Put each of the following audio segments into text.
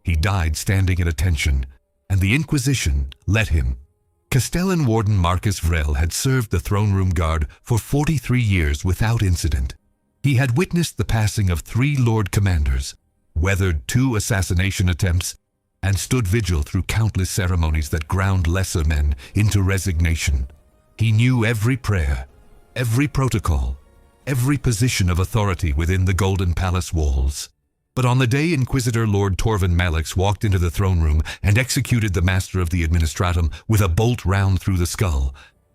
He died standing at attention, and the Inquisition let him. Castellan Warden Marcus Vrel had served the throne room guard for 43 years without incident. He had witnessed the passing of 3 Lord Commanders, weathered 2 assassination attempts, and stood vigil through countless ceremonies that ground lesser men into resignation. He knew every prayer, every protocol, every position of authority within the Golden Palace walls. But on the day Inquisitor Lord Torvin Malix walked into the throne room and executed the Master of the Administratum with a bolt round through the skull,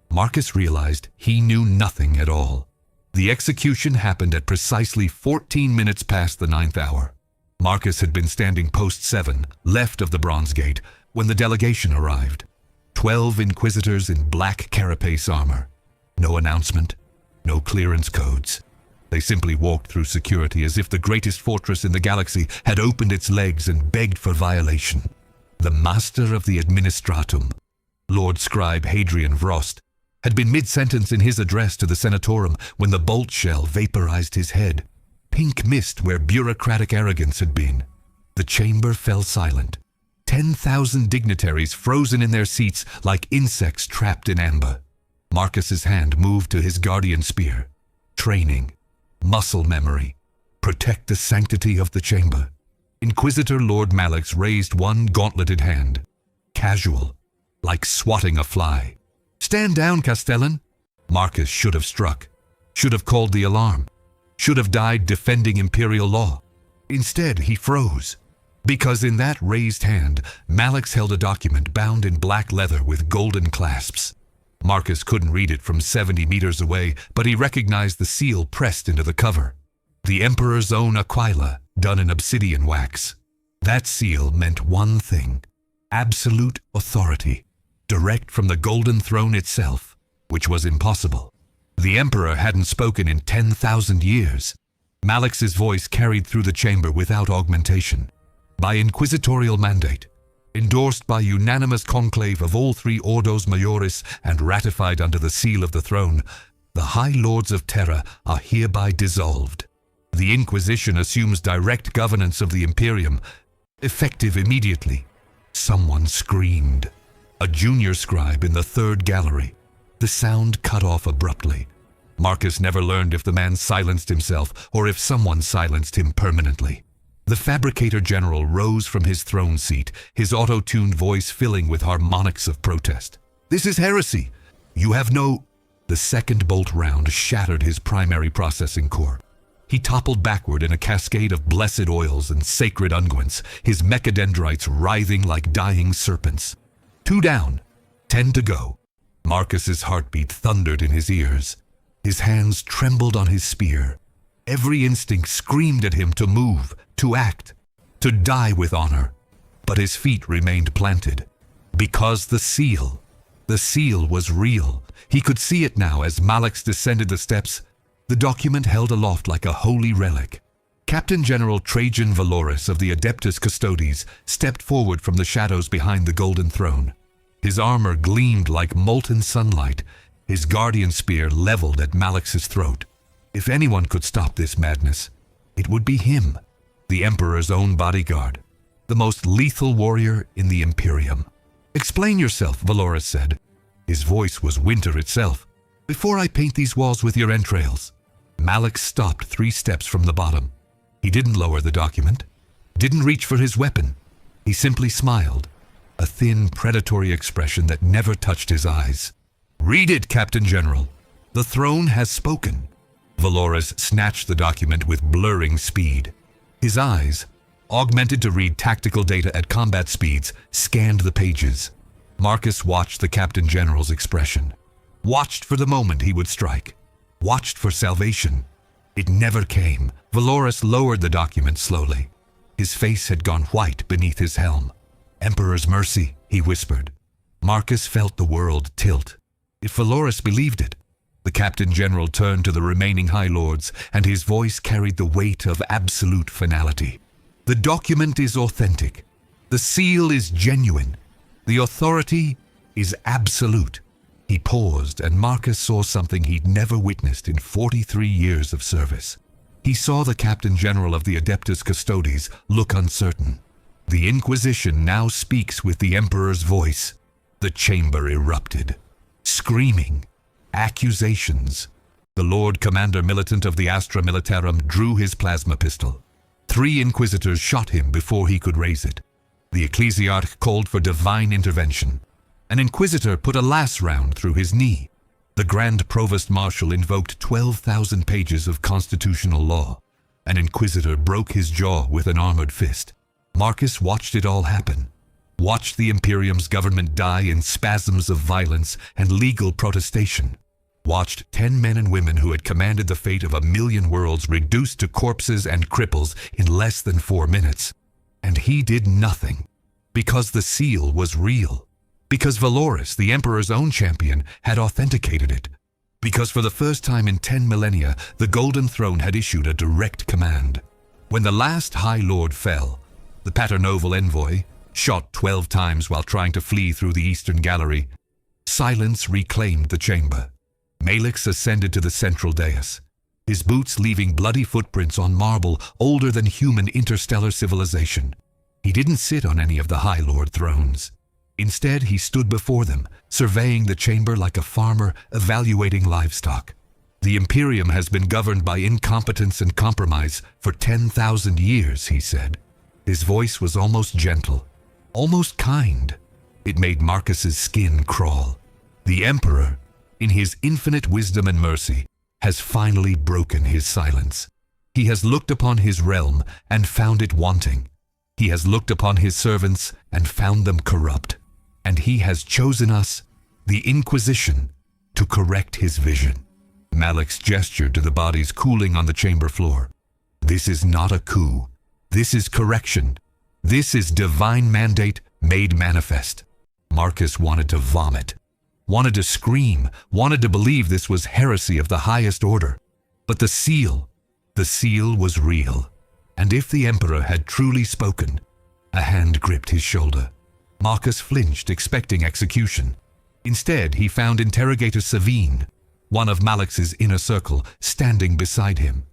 Marcus realized he knew nothing at all. The execution happened at precisely 14 minutes past the 9th hour. Marcus had been standing post 7, left of the Bronze Gate, when the delegation arrived. 12 Inquisitors in black carapace armor. No announcement, no clearance codes. They simply walked through security as if the greatest fortress in the galaxy had opened its legs and begged for violation. The Master of the Administratum, Lord Scribe Hadrian Vrost, had been mid-sentence in his address to the Senatorum when the bolt shell vaporized his head. Pink mist where bureaucratic arrogance had been. The chamber fell silent. 10,000 dignitaries frozen in their seats like insects trapped in amber. Marcus's hand moved to his guardian spear. Training. Muscle memory. Protect the sanctity of the chamber. Inquisitor Lord Malix raised one gauntleted hand. Casual. Like swatting a fly. Stand down, Castellan. Marcus should have struck. Should have called the alarm. Should have died defending imperial law. Instead, he froze. Because in that raised hand, Malix held a document bound in black leather with golden clasps. Marcus couldn't read it from 70 meters away, but he recognized the seal pressed into the cover. The Emperor's own Aquila, done in obsidian wax. That seal meant one thing: absolute authority, direct from the Golden Throne itself, which was impossible. The Emperor hadn't spoken in 10,000 years. Malix's voice carried through the chamber without augmentation. By inquisitorial mandate, endorsed by unanimous conclave of all 3 Ordos Majoris and ratified under the seal of the throne, the High Lords of Terra are hereby dissolved. The Inquisition assumes direct governance of the Imperium, effective immediately. Someone screamed. A junior scribe in the 3rd gallery. The sound cut off abruptly. Marcus never learned if the man silenced himself or if someone silenced him permanently. The Fabricator General rose from his throne seat, his auto-tuned voice filling with harmonics of protest. This is heresy. You have no... The second bolt round shattered his primary processing core. He toppled backward in a cascade of blessed oils and sacred unguents, his mechadendrites writhing like dying serpents. 2 down, 10 to go. Marcus's heartbeat thundered in his ears. His hands trembled on his spear. Every instinct screamed at him to move, to act, to die with honor. But his feet remained planted. Because the seal was real. He could see it now as Malix descended the steps, the document held aloft like a holy relic. Captain General Trajan Valoris of the Adeptus Custodes stepped forward from the shadows behind the Golden Throne. His armor gleamed like molten sunlight, his guardian spear leveled at Malix's throat. If anyone could stop this madness, it would be him, the Emperor's own bodyguard, the most lethal warrior in the Imperium. Explain yourself, Valoris said. His voice was winter itself. Before I paint these walls with your entrails. Malix stopped 3 steps from the bottom. He didn't lower the document, didn't reach for his weapon. He simply smiled, a thin, predatory expression that never touched his eyes. Read it, Captain General. The throne has spoken. Valoris snatched the document with blurring speed. His eyes, augmented to read tactical data at combat speeds, scanned the pages. Marcus watched the Captain General's expression. Watched for the moment he would strike. Watched for salvation. It never came. Valoris lowered the document slowly. His face had gone white beneath his helm. Emperor's mercy, he whispered. Marcus felt the world tilt. If Valoris believed it, the Captain General turned to the remaining High Lords, and his voice carried the weight of absolute finality. The document is authentic. The seal is genuine. The authority is absolute. He paused, and Marcus saw something he'd never witnessed in 43 years of service. He saw the Captain General of the Adeptus Custodes look uncertain. The Inquisition now speaks with the Emperor's voice. The chamber erupted. Screaming. Accusations. The Lord Commander Militant of the Astra Militarum drew his plasma pistol. 3 Inquisitors shot him before he could raise it. The Ecclesiarch called for divine intervention. An Inquisitor put a lash round through his knee. The Grand Provost Marshal invoked 12,000 pages of constitutional law. An Inquisitor broke his jaw with an armored fist. Marcus watched it all happen. Watched the Imperium's government die in spasms of violence and legal protestation. Watched 10 men and women who had commanded the fate of 1,000,000 worlds reduced to corpses and cripples in less than 4 minutes. And he did nothing. Because the seal was real. Because Valorous, the Emperor's own champion, had authenticated it. Because for the first time in 10 millennia, the Golden Throne had issued a direct command. When the last High Lord fell, the Paternoval envoy, shot 12 times while trying to flee through the Eastern Gallery, silence reclaimed the chamber. Malix ascended to the central dais, his boots leaving bloody footprints on marble older than human interstellar civilization. He didn't sit on any of the High Lord thrones. Instead, he stood before them, surveying the chamber like a farmer evaluating livestock. The Imperium has been governed by incompetence and compromise for 10,000 years, he said. His voice was almost gentle, almost kind. It made Marcus's skin crawl. The Emperor, in his infinite wisdom and mercy, has finally broken his silence. He has looked upon his realm and found it wanting. He has looked upon his servants and found them corrupt. And he has chosen us, the Inquisition, to correct his vision. Malix gestured to the bodies cooling on the chamber floor. This is not a coup. This is correction. This is divine mandate made manifest. Marcus wanted to vomit, wanted to scream, wanted to believe this was heresy of the highest order. But the seal was real. And if the Emperor had truly spoken, a hand gripped his shoulder. Marcus flinched, expecting execution. Instead, he found Interrogator Savine, one of Malix's inner circle, standing beside him.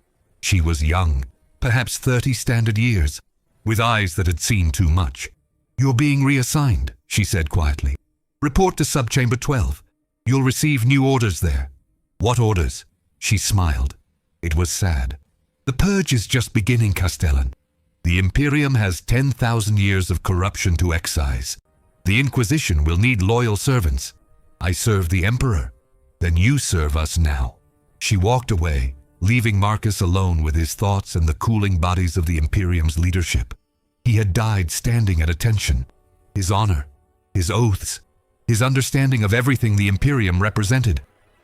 She was young, perhaps 30 standard years, with eyes that had seen too much. "You're being reassigned," she said quietly. "Report to Subchamber 12. You'll receive new orders there." "What orders?" She smiled. It was sad. "The purge is just beginning, Castellan. The Imperium has 10,000 years of corruption to excise. The Inquisition will need loyal servants. I serve the Emperor. Then you serve us now." She walked away, leaving Marcus alone with his thoughts and the cooling bodies of the Imperium's leadership. He had died standing at attention. His honor, his oaths, his understanding of everything the Imperium represented,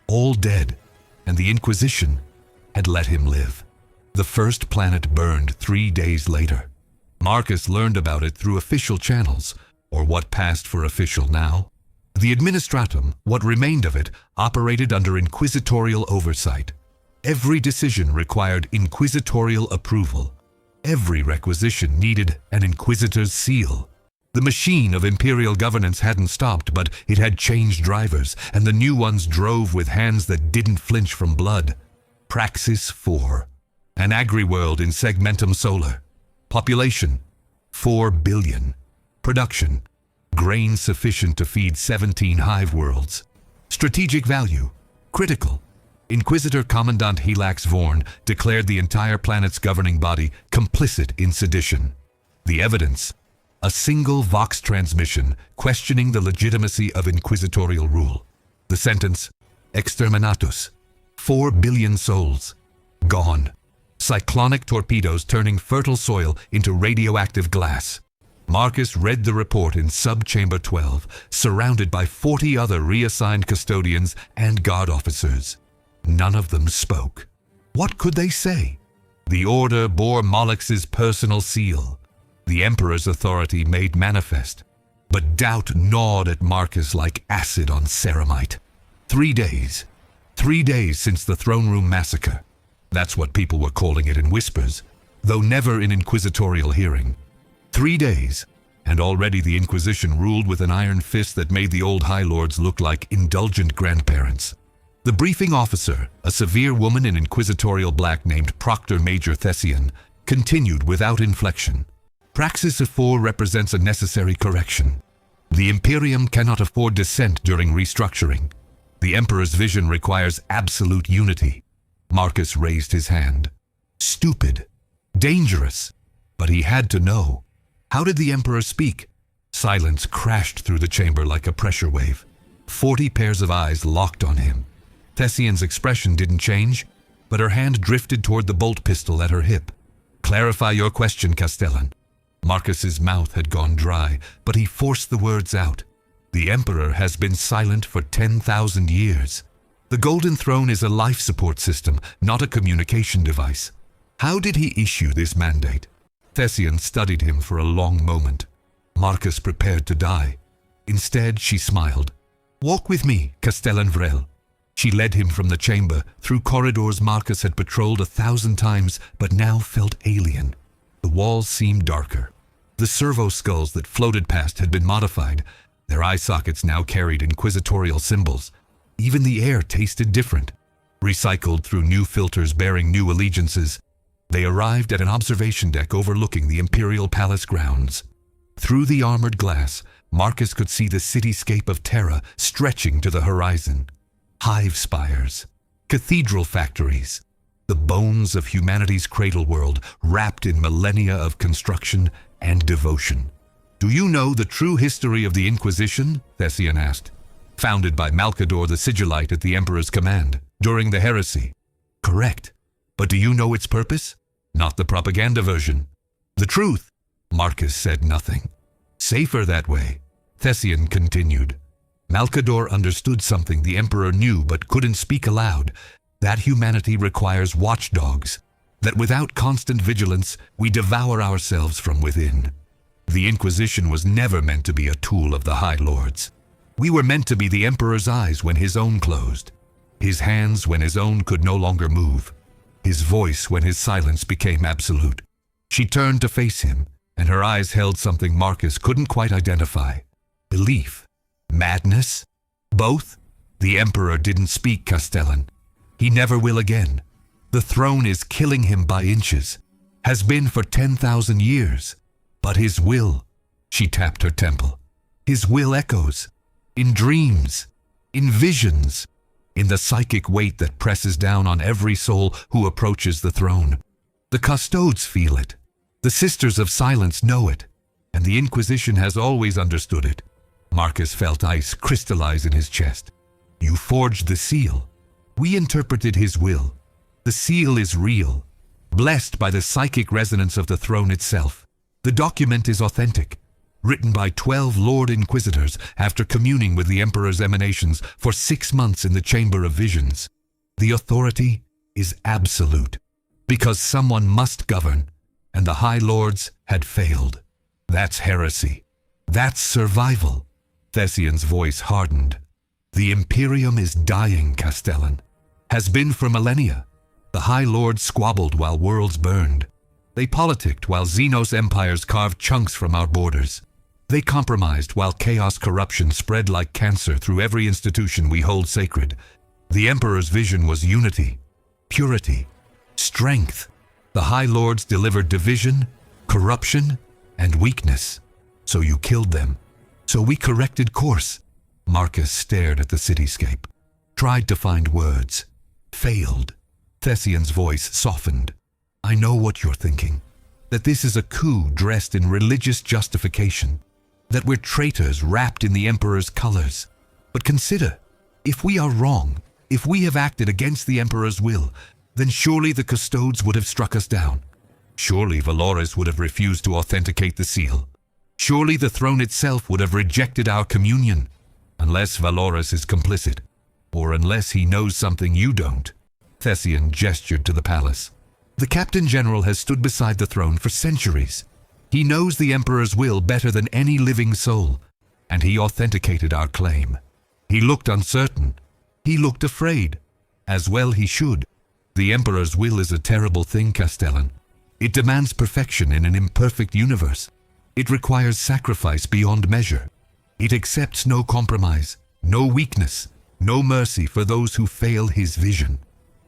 all dead, and the Inquisition had let him live. The first planet burned 3 days later. Marcus learned about it through official channels, or what passed for official now. The Administratum, what remained of it, operated under inquisitorial oversight. Every decision required inquisitorial approval. Every requisition needed an inquisitor's seal. The machine of imperial governance hadn't stopped, but it had changed drivers, and the new ones drove with hands that didn't flinch from blood. Praxis 4. An agri-world in Segmentum Solar. Population, 4 billion. Production, grain sufficient to feed 17 hive worlds. Strategic value, critical. Inquisitor Commandant Helax Vorn declared the entire planet's governing body complicit in sedition. The evidence, a single Vox transmission questioning the legitimacy of inquisitorial rule. The sentence, exterminatus, 4 billion souls, gone. Cyclonic torpedoes turning fertile soil into radioactive glass. Marcus read the report in Subchamber 12, surrounded by 40 other reassigned custodians and guard officers. None of them spoke. What could they say? The order bore Malix's personal seal, the Emperor's authority made manifest. But doubt gnawed at Marcus like acid on ceramite. 3 days. 3 days since the throne room massacre. That's what people were calling it in whispers, though never in inquisitorial hearing. 3 days, and already the Inquisition ruled with an iron fist that made the old High Lords look like indulgent grandparents. The briefing officer, a severe woman in inquisitorial black named Proctor Major Thessian, continued without inflection. Praxis of 4 represents a necessary correction. The Imperium cannot afford dissent during restructuring. The Emperor's vision requires absolute unity. Marcus raised his hand. Stupid. Dangerous. But he had to know. How did the Emperor speak? Silence crashed through the chamber like a pressure wave. 40 pairs of eyes locked on him. Thessian's expression didn't change, but her hand drifted toward the bolt pistol at her hip. Clarify your question, Castellan. Marcus's mouth had gone dry, but he forced the words out. The Emperor has been silent for 10,000 years. The Golden Throne is a life support system, not a communication device. How did he issue this mandate? Thessian studied him for a long moment. Marcus prepared to die. Instead, she smiled. Walk with me, Castellan Vrel. She led him from the chamber, through corridors Marcus had patrolled 1,000 times, but now felt alien. The walls seemed darker. The servo skulls that floated past had been modified. Their eye sockets now carried inquisitorial symbols. Even the air tasted different. Recycled through new filters bearing new allegiances, they arrived at an observation deck overlooking the Imperial Palace grounds. Through the armored glass, Marcus could see the cityscape of Terra stretching to the horizon. Hive spires, cathedral factories, the bones of humanity's cradle world wrapped in millennia of construction and devotion. Do you know the true history of the Inquisition? Thessian asked. Founded by Malcador the Sigillite at the Emperor's command, during the heresy. Correct. But do you know its purpose? Not the propaganda version. The truth. Marcus said nothing. Safer that way. Thessian continued. Malcador understood something the Emperor knew but couldn't speak aloud. That humanity requires watchdogs. That without constant vigilance, we devour ourselves from within. The Inquisition was never meant to be a tool of the High Lords. We were meant to be the Emperor's eyes when his own closed. His hands when his own could no longer move. His voice when his silence became absolute. She turned to face him, and her eyes held something Marcus couldn't quite identify. Belief. Madness? Both? The Emperor didn't speak, Castellan. He never will again. The throne is killing him by inches. Has been for 10,000 years. But his will, she tapped her temple. His will echoes. In dreams. In visions. In the psychic weight that presses down on every soul who approaches the throne. The custodes feel it. The Sisters of Silence know it. And the Inquisition has always understood it. Marcus felt ice crystallize in his chest. You forged the seal. We interpreted his will. The seal is real, blessed by the psychic resonance of the throne itself. The document is authentic, written by 12 Lord Inquisitors after communing with the Emperor's emanations for 6 months in the Chamber of Visions. The authority is absolute, because someone must govern, and the High Lords had failed. That's heresy. That's survival. Thessian's voice hardened. The Imperium is dying, Castellan. Has been for millennia. The High Lords squabbled while worlds burned. They politicked while Xenos empires carved chunks from our borders. They compromised while chaos corruption spread like cancer through every institution we hold sacred. The Emperor's vision was unity, purity, strength. The High Lords delivered division, corruption, and weakness. So you killed them. So we corrected course. Marcus stared at the cityscape, tried to find words, failed. Thessian's voice softened. I know what you're thinking. That this is a coup dressed in religious justification. That we're traitors wrapped in the Emperor's colors. But consider, if we are wrong, if we have acted against the Emperor's will, then surely the custodes would have struck us down. Surely Valores would have refused to authenticate the seal. Surely the throne itself would have rejected our communion. Unless Valores is complicit, or unless he knows something you don't. Thessian gestured to the palace. The Captain General has stood beside the throne for centuries. He knows the Emperor's will better than any living soul, and he authenticated our claim. He looked uncertain. He looked afraid. As well he should. The Emperor's will is a terrible thing, Castellan. It demands perfection in an imperfect universe. It requires sacrifice beyond measure. It accepts no compromise, no weakness, no mercy for those who fail his vision.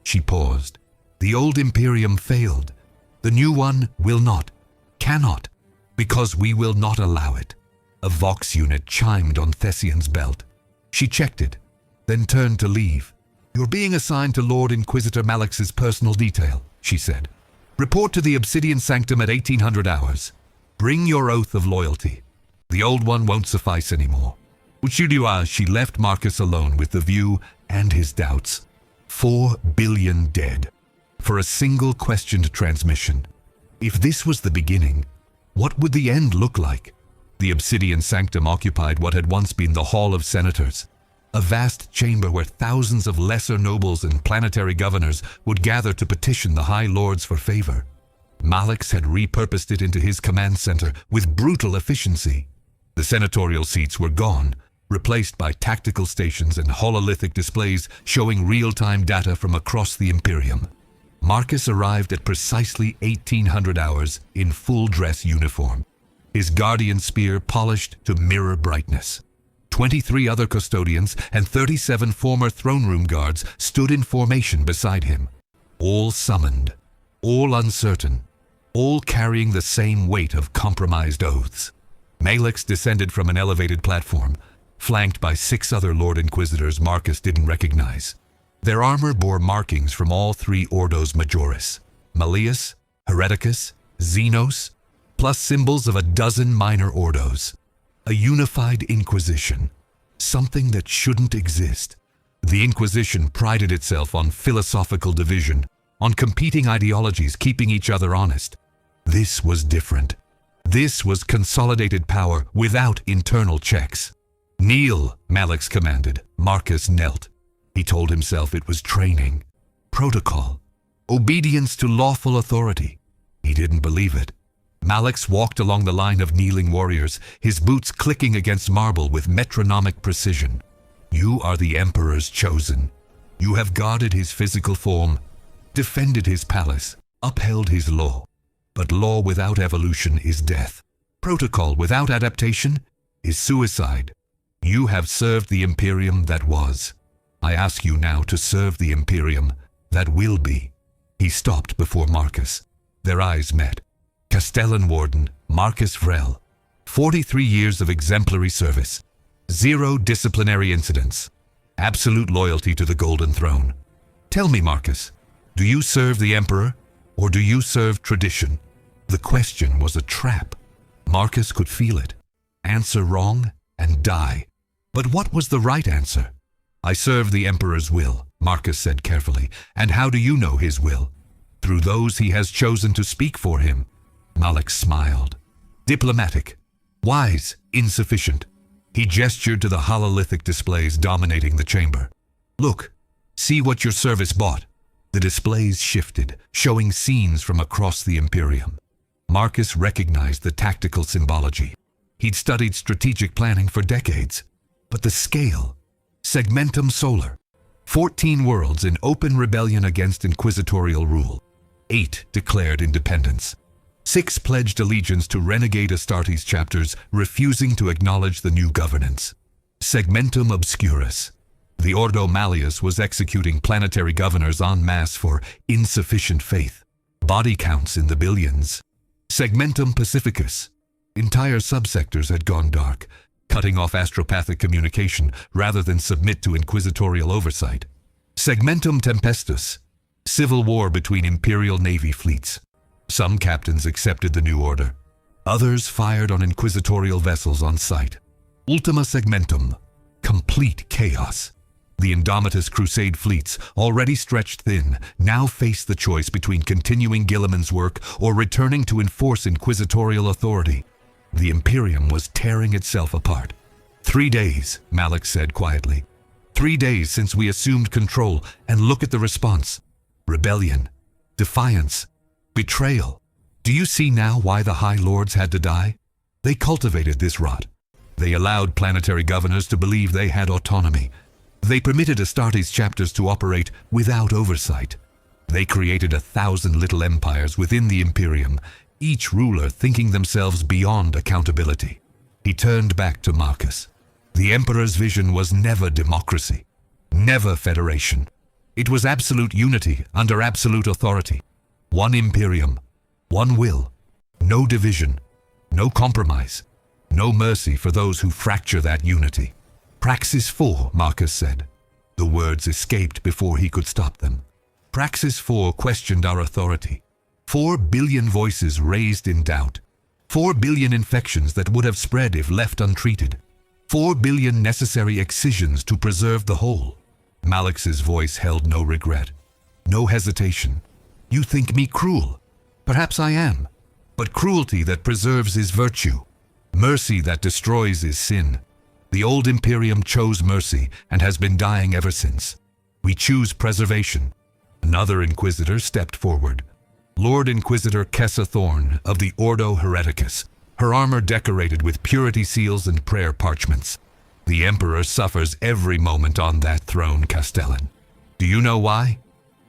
She paused. The old Imperium failed. The new one will not, cannot. Because we will not allow it. A Vox unit chimed on Thessian's belt. She checked it, then turned to leave. You're being assigned to Lord Inquisitor Malix's personal detail, she said. Report to the Obsidian Sanctum at 1800 hours. Bring your oath of loyalty. The old one won't suffice anymore. Uchidua, she left Marcus alone with the view and his doubts. 4 billion dead. For a single questioned transmission. If this was the beginning, what would the end look like? The Obsidian Sanctum occupied what had once been the Hall of Senators, a vast chamber where thousands of lesser nobles and planetary governors would gather to petition the High Lords for favor. Malix had repurposed it into his command center with brutal efficiency. The senatorial seats were gone, replaced by tactical stations and hololithic displays showing real-time data from across the Imperium. Marcus arrived at precisely 1800 hours in full-dress uniform, his guardian spear polished to mirror brightness. 23 other custodians and 37 former throne room guards stood in formation beside him, all summoned, all uncertain, all carrying the same weight of compromised oaths. Malix descended from an elevated platform, flanked by 6 other Lord Inquisitors Marcus didn't recognize. Their armor bore markings from all 3 Ordos Majoris, Malleus, Hereticus, Xenos, plus symbols of a dozen minor Ordos. A unified Inquisition, something that shouldn't exist. The Inquisition prided itself on philosophical division, on competing ideologies keeping each other honest. This was different. This was consolidated power without internal checks. Kneel, Malix commanded. Marcus knelt. He told himself it was training, protocol, obedience to lawful authority. He didn't believe it. Malix walked along the line of kneeling warriors, his boots clicking against marble with metronomic precision. You are the Emperor's chosen. You have guarded his physical form, defended his palace, upheld his law. But law without evolution is death. Protocol without adaptation is suicide. You have served the Imperium that was. I ask you now to serve the Imperium that will be. He stopped before Marcus. Their eyes met. Castellan Warden Marcus Vrel. 43 years of exemplary service. 0 disciplinary incidents. Absolute loyalty to the Golden Throne. Tell me, Marcus, do you serve the Emperor or do you serve tradition? The question was a trap. Marcus could feel it. Answer wrong and die. But what was the right answer? I serve the Emperor's will, Marcus said carefully. And how do you know his will? Through those he has chosen to speak for him. Malix smiled. Diplomatic, wise, insufficient. He gestured to the hololithic displays dominating the chamber. Look, see what your service bought. The displays shifted, showing scenes from across the Imperium. Marcus recognized the tactical symbology. He'd studied strategic planning for decades. But the scale, segmentum solar. 14 worlds in open rebellion against inquisitorial rule. 8 declared independence. 6 pledged allegiance to renegade astartes chapters, refusing to acknowledge the new governance. Segmentum obscurus. The Ordo Malleus was executing planetary governors en masse for insufficient faith. Body counts in the billions. Segmentum pacificus. Entire subsectors had gone dark, cutting off astropathic communication rather than submit to inquisitorial oversight. Segmentum tempestus. Civil war between Imperial Navy fleets. Some captains accepted the new order. Others fired on inquisitorial vessels on sight. Ultima segmentum. Complete chaos. The Indomitus Crusade fleets, already stretched thin, now faced the choice between continuing Guilliman's work or returning to enforce inquisitorial authority. The Imperium was tearing itself apart. 3 days, Malix said quietly. 3 days since we assumed control, and look at the response. Rebellion, defiance, betrayal. Do you see now why the High Lords had to die? They cultivated this rot. They allowed planetary governors to believe they had autonomy. They permitted astartes chapters to operate without oversight. They created 1,000 little empires within the Imperium, each ruler thinking themselves beyond accountability. He turned back to Marcus. The Emperor's vision was never democracy, never federation. It was absolute unity under absolute authority. One Imperium, one will, no division, No compromise. No mercy for those who fracture that unity. Praxis 4, Marcus said. The words escaped before he could stop them. Praxis 4 questioned our authority. 4 billion voices raised in doubt. 4 billion infections that would have spread if left untreated. 4 billion necessary excisions to preserve the whole. Malix's voice held no regret, no hesitation. You think me cruel? Perhaps I am. But cruelty that preserves is virtue. Mercy that destroys is sin. The old Imperium chose mercy and has been dying ever since. We choose preservation. Another Inquisitor stepped forward. Lord Inquisitor Kessa Thorn of the Ordo Hereticus, her armor decorated with purity seals and prayer parchments. The Emperor suffers every moment on that throne, Castellan. Do you know why?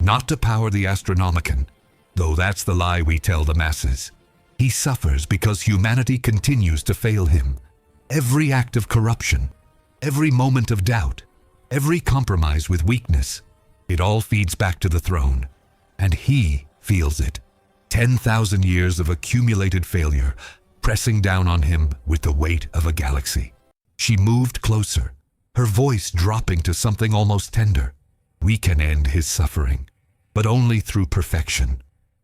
Not to power the Astronomicon, though that's the lie we tell the masses. He suffers because humanity continues to fail him. Every act of corruption, every moment of doubt, every compromise with weakness, it all feeds back to the throne. And he feels it. 10,000 years of accumulated failure, pressing down on him with the weight of a galaxy. She moved closer, her voice dropping to something almost tender. We can end his suffering, but only through perfection.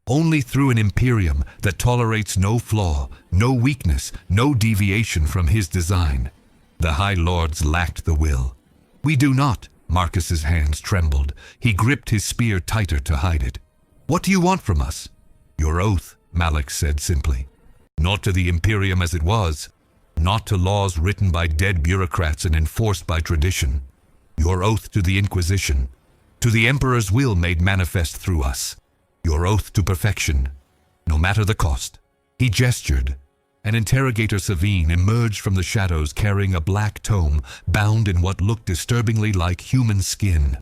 Only through an Imperium that tolerates no flaw, no weakness, no deviation from his design. The High Lords lacked the will. We do not. Marcus's hands trembled. He gripped his spear tighter to hide it. What do you want from us? Your oath, Malix said simply. Not to the Imperium as it was. Not to laws written by dead bureaucrats and enforced by tradition. Your oath to the Inquisition. To the Emperor's will made manifest through us. Your oath to perfection, no matter the cost. He gestured. An interrogator Savine emerged from the shadows carrying a black tome bound in what looked disturbingly like human skin.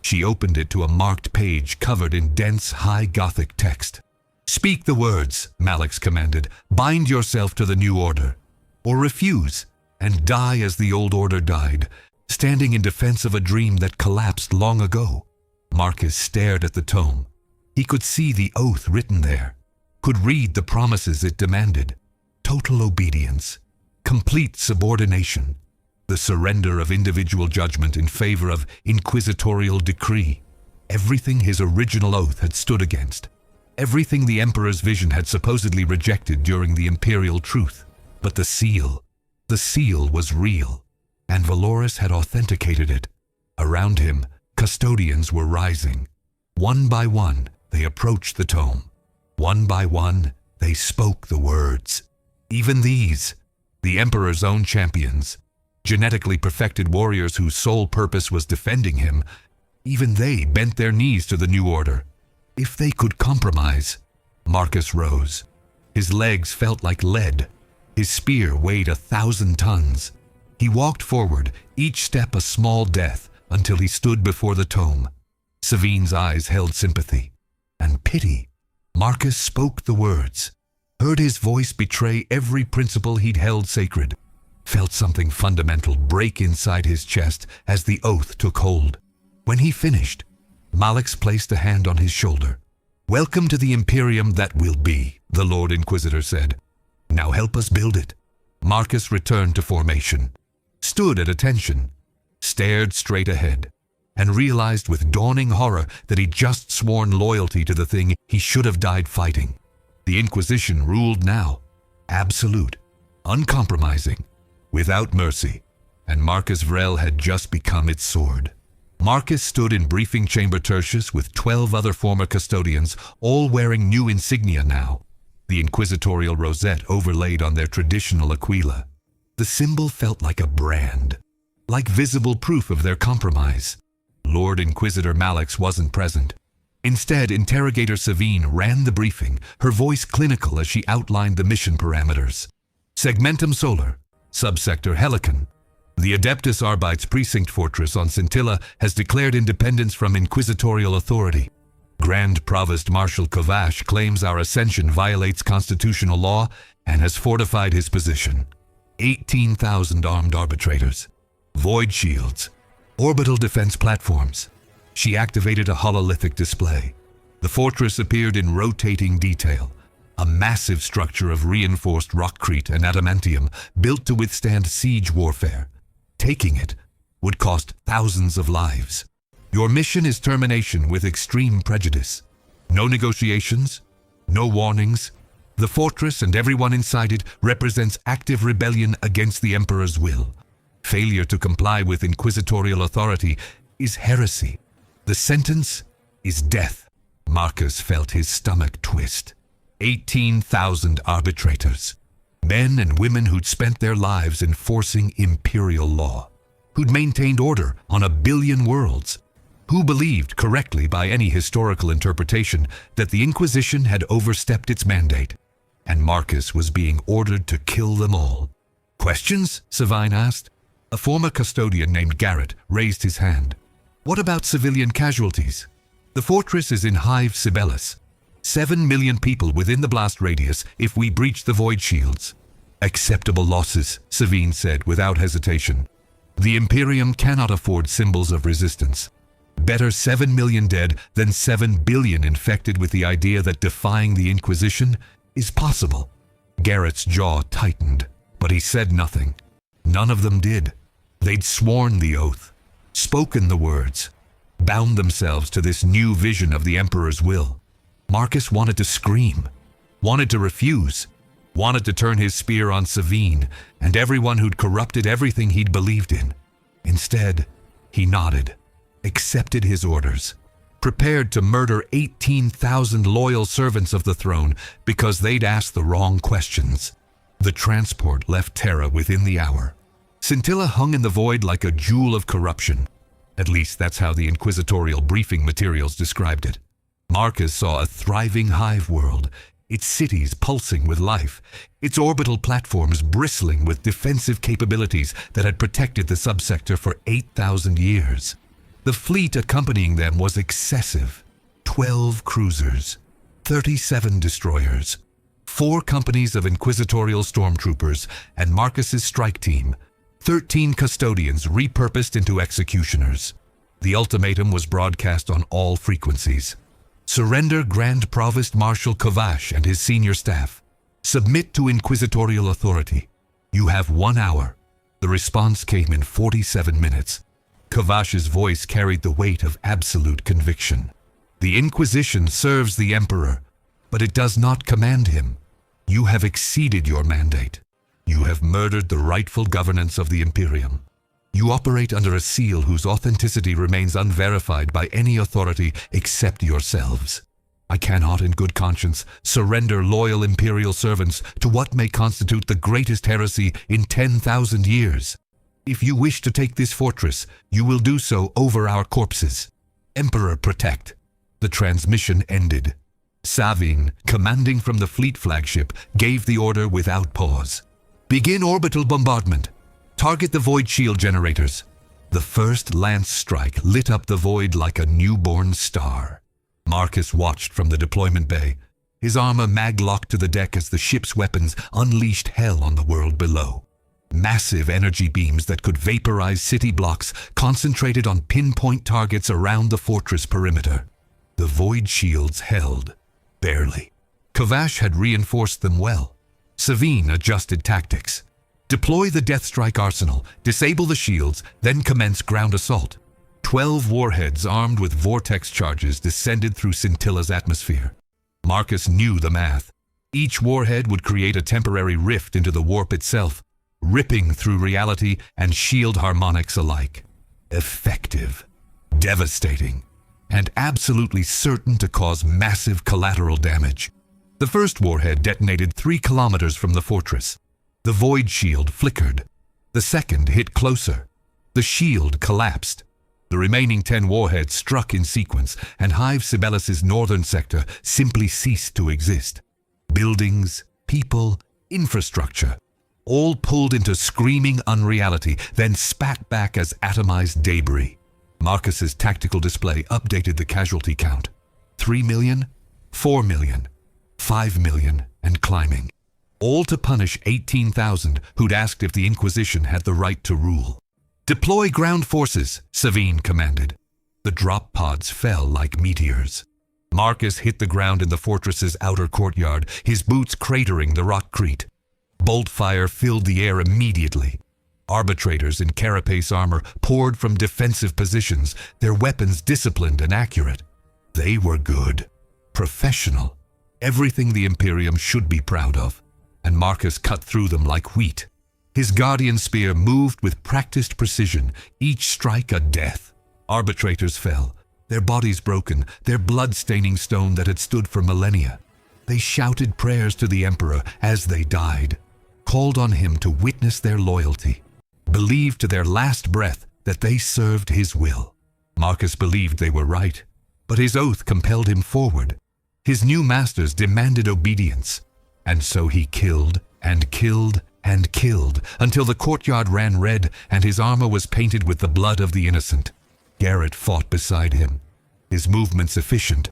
She opened it to a marked page covered in dense, high Gothic text. Speak the words, Malix commanded. Bind yourself to the new order. Or refuse, and die as the old order died, standing in defense of a dream that collapsed long ago. Marcus stared at the tome. He could see the oath written there, could read the promises it demanded. Total obedience, complete subordination, the surrender of individual judgment in favor of inquisitorial decree. Everything his original oath had stood against. Everything the Emperor's vision had supposedly rejected during the Imperial truth. But the seal was real, and Valoris had authenticated it. Around him, custodians were rising. One by one, they approached the tome. One by one, they spoke the words. Even these, the Emperor's own champions, genetically perfected warriors whose sole purpose was defending him, even they bent their knees to the new order. If they could compromise. Marcus rose. His legs felt like lead. His spear weighed 1,000 tons. He walked forward, each step a small death, until he stood before the tome. Savine's eyes held sympathy and pity. Marcus spoke the words, heard his voice betray every principle he'd held sacred, felt something fundamental break inside his chest as the oath took hold. When he finished, Malix placed a hand on his shoulder. Welcome to the Imperium that will be, the Lord Inquisitor said. Now help us build it. Marcus returned to formation, stood at attention, stared straight ahead, and realized with dawning horror that he'd just sworn loyalty to the thing he should have died fighting. The Inquisition ruled now, absolute, uncompromising, without mercy, and Marcus Vrel had just become its sword. Marcus stood in briefing chamber Tertius with 12 other former custodians, all wearing new insignia now, the inquisitorial rosette overlaid on their traditional aquila. The symbol felt like a brand, like visible proof of their compromise. Lord Inquisitor Malix wasn't present. Instead, Interrogator Savine ran the briefing, her voice clinical as she outlined the mission parameters. Segmentum Solar, Subsector Helicon. The Adeptus Arbites Precinct Fortress on Scintilla has declared independence from inquisitorial authority. Grand Provost Marshal Kovash claims our ascension violates constitutional law and has fortified his position. 18,000 armed arbitrators, void shields, orbital defense platforms. She activated a hololithic display. The fortress appeared in rotating detail, a massive structure of reinforced rockcrete and adamantium built to withstand siege warfare. Taking it would cost thousands of lives. Your mission is termination with extreme prejudice. No negotiations, no warnings. The fortress and everyone inside it represents active rebellion against the Emperor's will. Failure to comply with inquisitorial authority is heresy. The sentence is death. Marcus felt his stomach twist. 18,000 arbitrators, men and women who'd spent their lives enforcing imperial law, who'd maintained order on 1 billion worlds, who believed correctly by any historical interpretation that the Inquisition had overstepped its mandate, and Marcus was being ordered to kill them all. Questions? Savine asked. A former custodian named Garrett raised his hand. What about civilian casualties? The fortress is in Hive Sibelius. 7 million people within the blast radius if we breach the void shields. Acceptable losses, Savine said without hesitation. The Imperium cannot afford symbols of resistance. Better 7 million dead than 7 billion infected with the idea that defying the Inquisition is possible. Garrett's jaw tightened, but he said nothing. None of them did. They'd sworn the oath, spoken the words, bound themselves to this new vision of the Emperor's will. Marcus wanted to scream, wanted to refuse, wanted to turn his spear on Savine and everyone who'd corrupted everything he'd believed in. Instead, he nodded, accepted his orders, prepared to murder 18,000 loyal servants of the throne because they'd asked the wrong questions. The transport left Terra within the hour. Scintilla hung in the void like a jewel of corruption. At least that's how the inquisitorial briefing materials described it. Marcus saw a thriving hive world, its cities pulsing with life, its orbital platforms bristling with defensive capabilities that had protected the subsector for 8,000 years. The fleet accompanying them was excessive. 12 cruisers, 37 destroyers, 4 companies of inquisitorial stormtroopers, and Marcus's strike team, 13 custodians repurposed into executioners. The ultimatum was broadcast on all frequencies. Surrender Grand Provost Marshal Kovash and his senior staff. Submit to inquisitorial authority. You have 1 hour. The response came in 47 minutes. Kovash's voice carried the weight of absolute conviction. The Inquisition serves the Emperor, but it does not command him. You have exceeded your mandate. You have murdered the rightful governance of the Imperium. You operate under a seal whose authenticity remains unverified by any authority except yourselves. I cannot, in good conscience, surrender loyal Imperial servants to what may constitute the greatest heresy in 10,000 years. If you wish to take this fortress, you will do so over our corpses. Emperor, protect. The transmission ended. Savine, commanding from the fleet flagship, gave the order without pause. Begin orbital bombardment. Target the void shield generators. The first lance strike lit up the void like a newborn star. Marcus watched from the deployment bay, his armor mag-locked to the deck as the ship's weapons unleashed hell on the world below. Massive energy beams that could vaporize city blocks concentrated on pinpoint targets around the fortress perimeter. The void shields held, barely. Kovash had reinforced them well. Savine adjusted tactics. Deploy the Death Strike arsenal, disable the shields, then commence ground assault. 12 warheads armed with vortex charges descended through Scintilla's atmosphere. Marcus knew the math. Each warhead would create a temporary rift into the warp itself, ripping through reality and shield harmonics alike. Effective, devastating, and absolutely certain to cause massive collateral damage. The first warhead detonated 3 kilometers from the fortress. The void shield flickered. The second hit closer. The shield collapsed. The remaining 10 warheads struck in sequence, and Hive Sibelius's northern sector simply ceased to exist. Buildings, people, infrastructure, all pulled into screaming unreality, then spat back as atomized debris. Marcus's tactical display updated the casualty count. 3 million, 4 million, 5 million, and climbing. All to punish 18,000 who'd asked if the Inquisition had the right to rule. Deploy ground forces, Savine commanded. The drop pods fell like meteors. Marcus hit the ground in the fortress's outer courtyard, his boots cratering the rockcrete. Bolt fire filled the air immediately. Arbitrators in carapace armor poured from defensive positions, their weapons disciplined and accurate. They were good, professional, everything the Imperium should be proud of, and Marcus cut through them like wheat. His guardian spear moved with practiced precision, each strike a death. Arbitrators fell, their bodies broken, their blood-staining stone that had stood for millennia. They shouted prayers to the Emperor as they died, called on him to witness their loyalty, believed to their last breath that they served his will. Marcus believed they were right, but his oath compelled him forward. His new masters demanded obedience, and so he killed and killed and killed until the courtyard ran red and his armor was painted with the blood of the innocent. Garrett fought beside him, his movements efficient,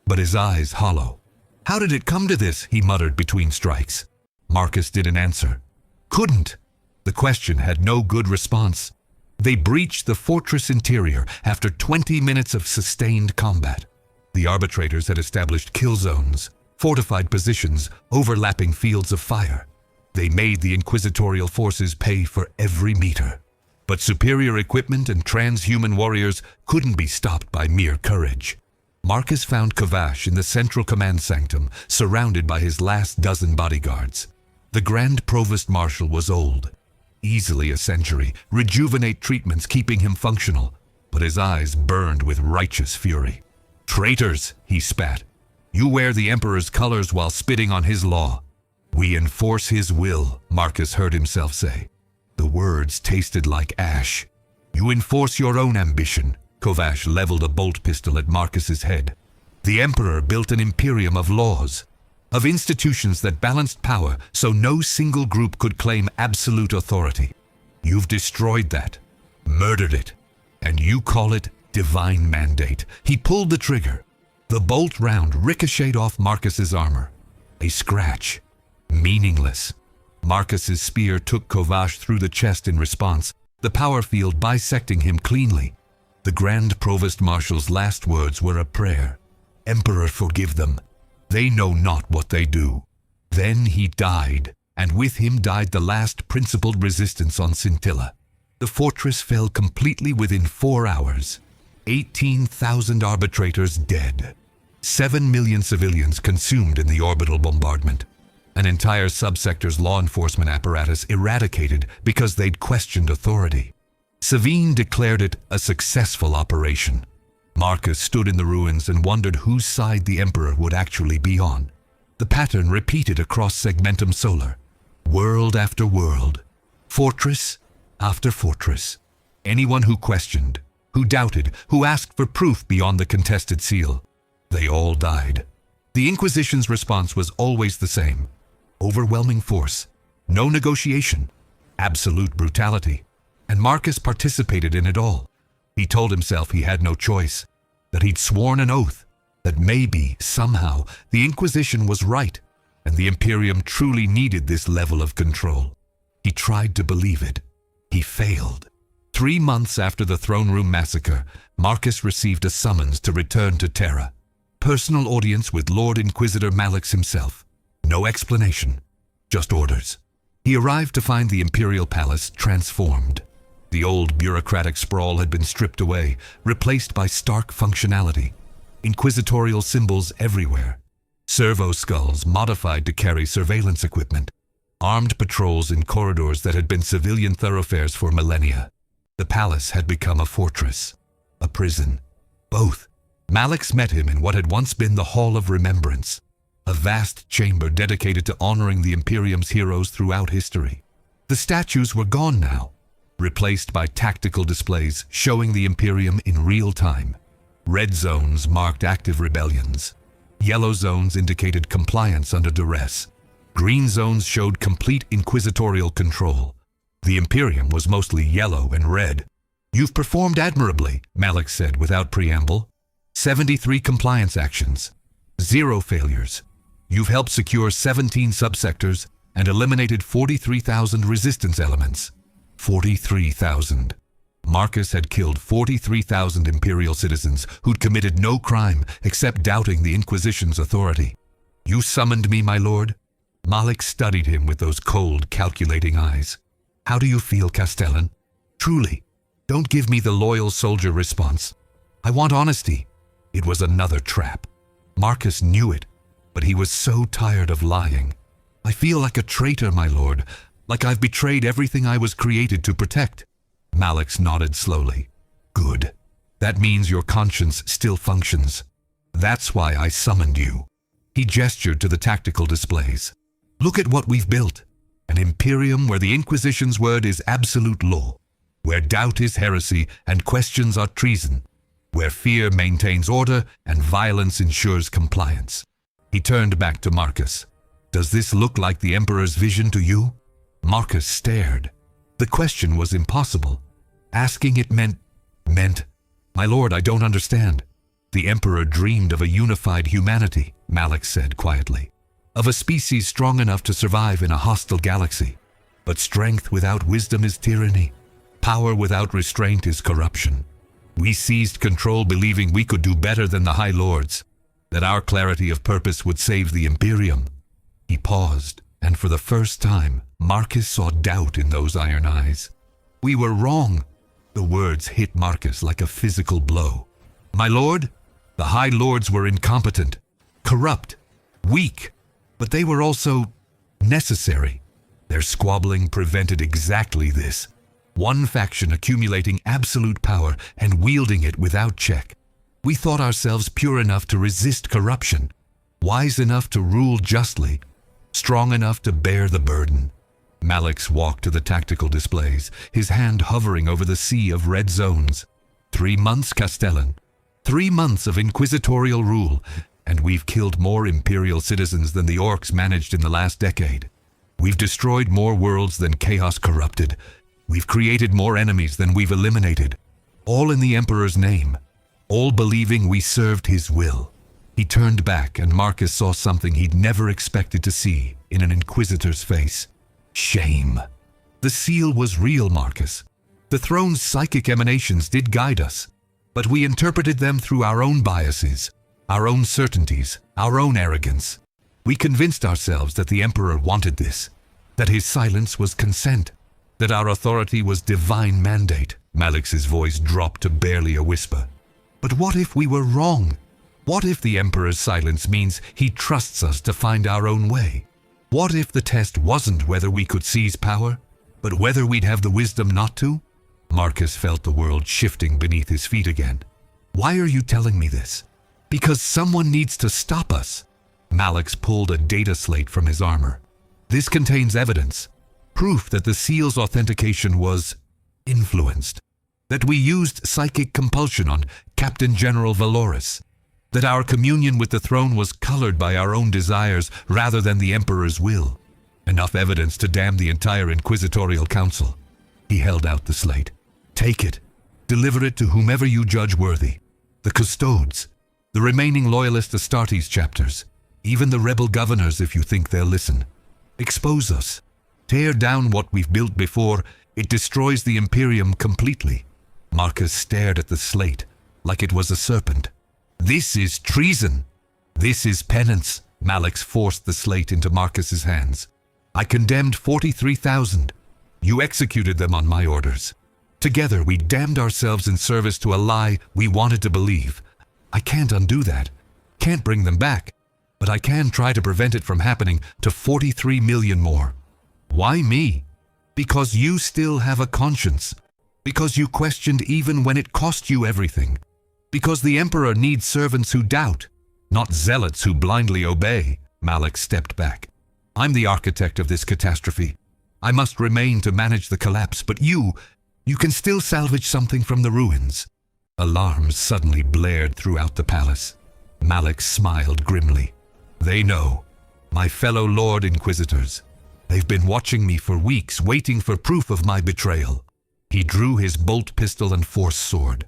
but his eyes hollow. "How did it come to this?" he muttered between strikes. Marcus didn't answer. Couldn't. The question had no good response. They breached the fortress interior after 20 minutes of sustained combat. The arbitrators had established kill zones, fortified positions, overlapping fields of fire. They made the inquisitorial forces pay for every meter. But superior equipment and transhuman warriors couldn't be stopped by mere courage. Marcus found Kavash in the central command sanctum, surrounded by his last dozen bodyguards. The Grand Provost Marshal was old, easily a century, rejuvenate treatments keeping him functional, but his eyes burned with righteous fury. "Traitors," he spat. "You wear the Emperor's colors while spitting on his law." "We enforce his will," Marcus heard himself say. The words tasted like ash. "You enforce your own ambition." Kovash leveled a bolt pistol at Marcus's head. "The Emperor built an Imperium of laws, of institutions that balanced power so no single group could claim absolute authority. You've destroyed that, murdered it, and you call it divine mandate." He pulled the trigger. The bolt round ricocheted off Marcus's armor. A scratch. Meaningless. Marcus's spear took Kovash through the chest in response, the power field bisecting him cleanly. The Grand Provost Marshal's last words were a prayer. "Emperor, forgive them. They know not what they do." Then he died, and with him died the last principled resistance on Scintilla. The fortress fell completely within 4 hours. 18,000 arbitrators dead. 7 million civilians consumed in the orbital bombardment. An entire subsector's law enforcement apparatus eradicated because they'd questioned authority. Savine declared it a successful operation. Marcus stood in the ruins and wondered whose side the Emperor would actually be on. The pattern repeated across Segmentum Solar. World after world. Fortress after fortress. Anyone who questioned, who doubted, who asked for proof beyond the contested seal, they all died. The Inquisition's response was always the same. Overwhelming force, no negotiation, absolute brutality, and Marcus participated in it all. He told himself he had no choice, that he'd sworn an oath, that maybe, somehow, the Inquisition was right, and the Imperium truly needed this level of control. He tried to believe it. He failed. 3 months after the Throne Room massacre, Marcus received a summons to return to Terra. Personal audience with Lord Inquisitor Malix himself. No explanation, just orders. He arrived to find the Imperial Palace transformed. The old bureaucratic sprawl had been stripped away, replaced by stark functionality. Inquisitorial symbols everywhere. Servo skulls modified to carry surveillance equipment. Armed patrols in corridors that had been civilian thoroughfares for millennia. The palace had become a fortress, a prison. Both. Malix met him in what had once been the Hall of Remembrance. A vast chamber dedicated to honoring the Imperium's heroes throughout history. The statues were gone now, replaced by tactical displays showing the Imperium in real time. Red zones marked active rebellions. Yellow zones indicated compliance under duress. Green zones showed complete inquisitorial control. The Imperium was mostly yellow and red. "You've performed admirably," Malix said without preamble. 73 compliance actions. 0 failures. You've helped secure 17 subsectors and eliminated 43,000 resistance elements. 43,000. Marcus had killed 43,000 Imperial citizens who'd committed no crime except doubting the Inquisition's authority. "You summoned me, my lord?" Malak studied him with those cold, calculating eyes. "How do you feel, Castellan? Truly, don't give me the loyal soldier response. I want honesty." It was another trap. Marcus knew it, but he was so tired of lying. "I feel like a traitor, my lord, like I've betrayed everything I was created to protect." Malak nodded slowly. "Good. That means your conscience still functions. That's why I summoned you." He gestured to the tactical displays. "Look at what we've built. An Imperium where the Inquisition's word is absolute law, where doubt is heresy and questions are treason, where fear maintains order and violence ensures compliance." He turned back to Marcus. "Does this look like the Emperor's vision to you?" Marcus stared. The question was impossible. Asking it meant, "My lord, I don't understand." "The Emperor dreamed of a unified humanity," Malak said quietly. "Of a species strong enough to survive in a hostile galaxy. But strength without wisdom is tyranny. Power without restraint is corruption. We seized control believing we could do better than the High Lords, that our clarity of purpose would save the Imperium." He paused, and for the first time, Marcus saw doubt in those iron eyes. "We were wrong." The words hit Marcus like a physical blow. "My lord, the High Lords were incompetent, corrupt, weak, but they were also necessary. Their squabbling prevented exactly this. One faction accumulating absolute power and wielding it without check. We thought ourselves pure enough to resist corruption, wise enough to rule justly, strong enough to bear the burden." Malak walked to the tactical displays, his hand hovering over the sea of red zones. 3 months, Castellan. 3 months of inquisitorial rule, and we've killed more Imperial citizens than the Orcs managed in the last decade. We've destroyed more worlds than chaos corrupted. We've created more enemies than we've eliminated. All in the Emperor's name. All believing we served his will." He turned back, and Marcus saw something he'd never expected to see in an Inquisitor's face. Shame. The seal was real, Marcus. The throne's psychic emanations did guide us, but we interpreted them through our own biases, our own certainties, our own arrogance. We convinced ourselves that the Emperor wanted this, that his silence was consent, that our authority was divine mandate. Malak's voice dropped to barely a whisper. But what if we were wrong? What if the Emperor's silence means he trusts us to find our own way? What if the test wasn't whether we could seize power, but whether we'd have the wisdom not to? Marcus felt the world shifting beneath his feet again. "Why are you telling me this?" "Because someone needs to stop us." Malak pulled a data slate from his armor. "This contains evidence, proof that the seal's authentication was influenced, that we used psychic compulsion on Captain General Valoris, that our communion with the throne was colored by our own desires rather than the Emperor's will. Enough evidence to damn the entire Inquisitorial Council." He held out the slate. "Take it. Deliver it to whomever you judge worthy. The custodes, the remaining loyalist astartes chapters, even the rebel governors if you think they'll listen. Expose us. Tear down what we've built before it destroys the Imperium completely." Marcus stared at the slate like it was a serpent. "This is treason. This is penance." Malak forced the slate into Marcus's hands. "I condemned 43,000. You executed them on my orders. Together we damned ourselves in service to a lie we wanted to believe. I can't undo that. Can't bring them back. But I can try to prevent it from happening to 43 million more." "Why me?" "Because you still have a conscience. Because you questioned even when it cost you everything. Because the Emperor needs servants who doubt, not zealots who blindly obey." Malak stepped back. "I'm the architect of this catastrophe. I must remain to manage the collapse, but you can still salvage something from the ruins." Alarms suddenly blared throughout the palace. Malak smiled grimly. "They know. My fellow Lord Inquisitors. They've been watching me for weeks, waiting for proof of my betrayal." He drew his bolt pistol and force sword.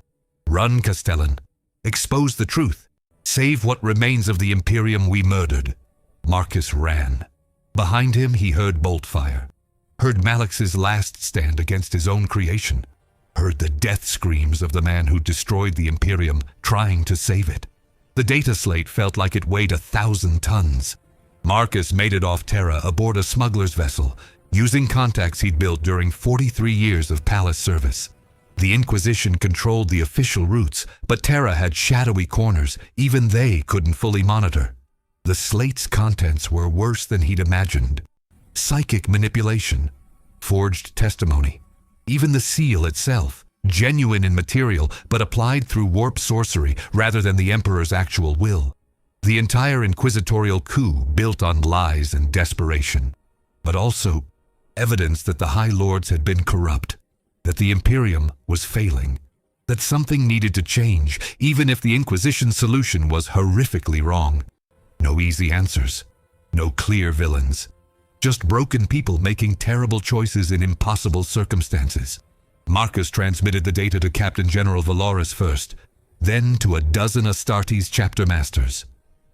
"Run, Castellan. Expose the truth. Save what remains of the Imperium we murdered." Marcus ran. Behind him he heard bolt fire. Heard Malak's last stand against his own creation. heard the death screams of the man who destroyed the Imperium trying to save it. The data slate felt like it weighed 1,000 tons. Marcus made it off Terra aboard a smuggler's vessel, using contacts he'd built during 43 years of palace service. The Inquisition controlled the official routes, but Terra had shadowy corners even they couldn't fully monitor. The slate's contents were worse than he'd imagined. Psychic manipulation, forged testimony, even the seal itself, genuine in material but applied through warp sorcery rather than the Emperor's actual will. The entire inquisitorial coup built on lies and desperation, but also evidence that the High Lords had been corrupt, that the Imperium was failing, that something needed to change, even if the Inquisition solution was horrifically wrong. No easy answers, no clear villains, just broken people making terrible choices in impossible circumstances. Marcus transmitted the data to Captain General Valoris first, then to a dozen Astartes chapter masters,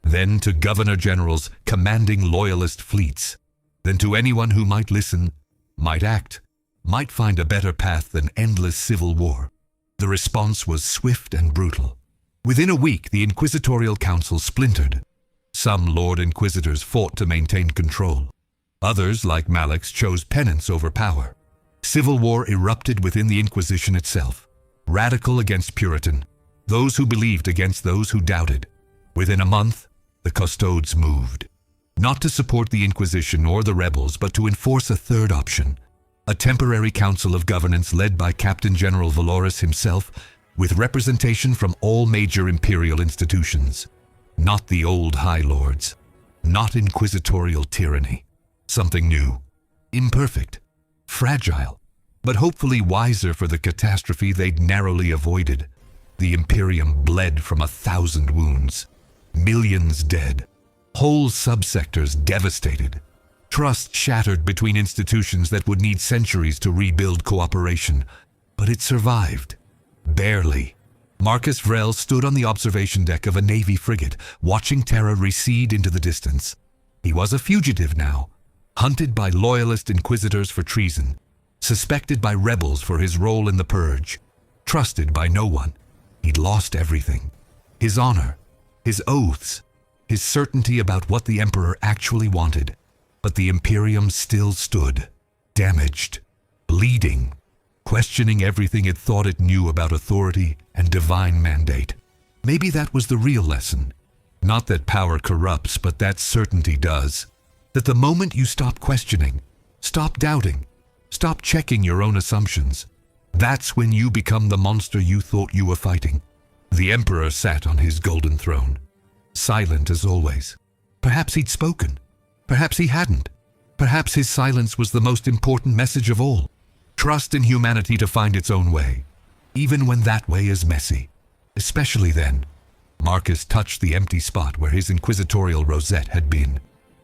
then to governor generals commanding loyalist fleets, then to anyone who might listen, might act, might find a better path than endless civil war. The response was swift and brutal. Within a week, the Inquisitorial Council splintered. Some Lord Inquisitors fought to maintain control. Others, like Malix, chose penance over power. Civil war erupted within the Inquisition itself. Radical against Puritan, those who believed against those who doubted. Within a month, the custodes moved. Not to support the Inquisition or the rebels, but to enforce a third option. A temporary council of governance led by Captain General Valoris himself, with representation from all major imperial institutions. Not the old High Lords. Not inquisitorial tyranny. Something new. Imperfect. Fragile. But hopefully wiser for the catastrophe they'd narrowly avoided. The Imperium bled from 1,000 wounds. Millions dead. Whole subsectors devastated. Trust shattered between institutions that would need centuries to rebuild cooperation. But it survived. Barely. Marcus Vrel stood on the observation deck of a Navy frigate, watching Terra recede into the distance. He was a fugitive now, hunted by loyalist inquisitors for treason, suspected by rebels for his role in the purge, trusted by no one. He'd lost everything. His honor, his oaths, his certainty about what the Emperor actually wanted. But the Imperium still stood, damaged, bleeding, questioning everything it thought it knew about authority and divine mandate. Maybe that was the real lesson. Not that power corrupts, but that certainty does. That the moment you stop questioning, stop doubting, stop checking your own assumptions, that's when you become the monster you thought you were fighting. The Emperor sat on his golden throne, silent as always. Perhaps he'd spoken. Perhaps he hadn't. Perhaps his silence was the most important message of all. Trust in humanity to find its own way, even when that way is messy. Especially then. Marcus touched the empty spot where his inquisitorial rosette had been.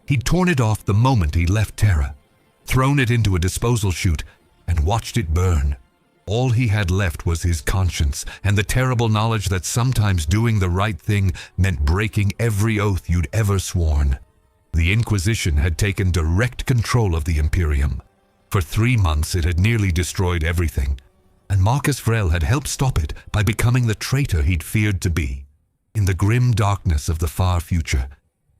He'd torn it off the moment he left Terra, thrown it into a disposal chute, and watched it burn. All he had left was his conscience and the terrible knowledge that sometimes doing the right thing meant breaking every oath you'd ever sworn. The Inquisition had taken direct control of the Imperium. For 3 months it had nearly destroyed everything, and Marcus Vrel had helped stop it by becoming the traitor he'd feared to be. In the grim darkness of the far future,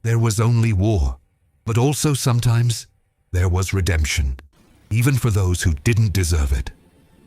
there was only war, but also sometimes there was redemption, even for those who didn't deserve it.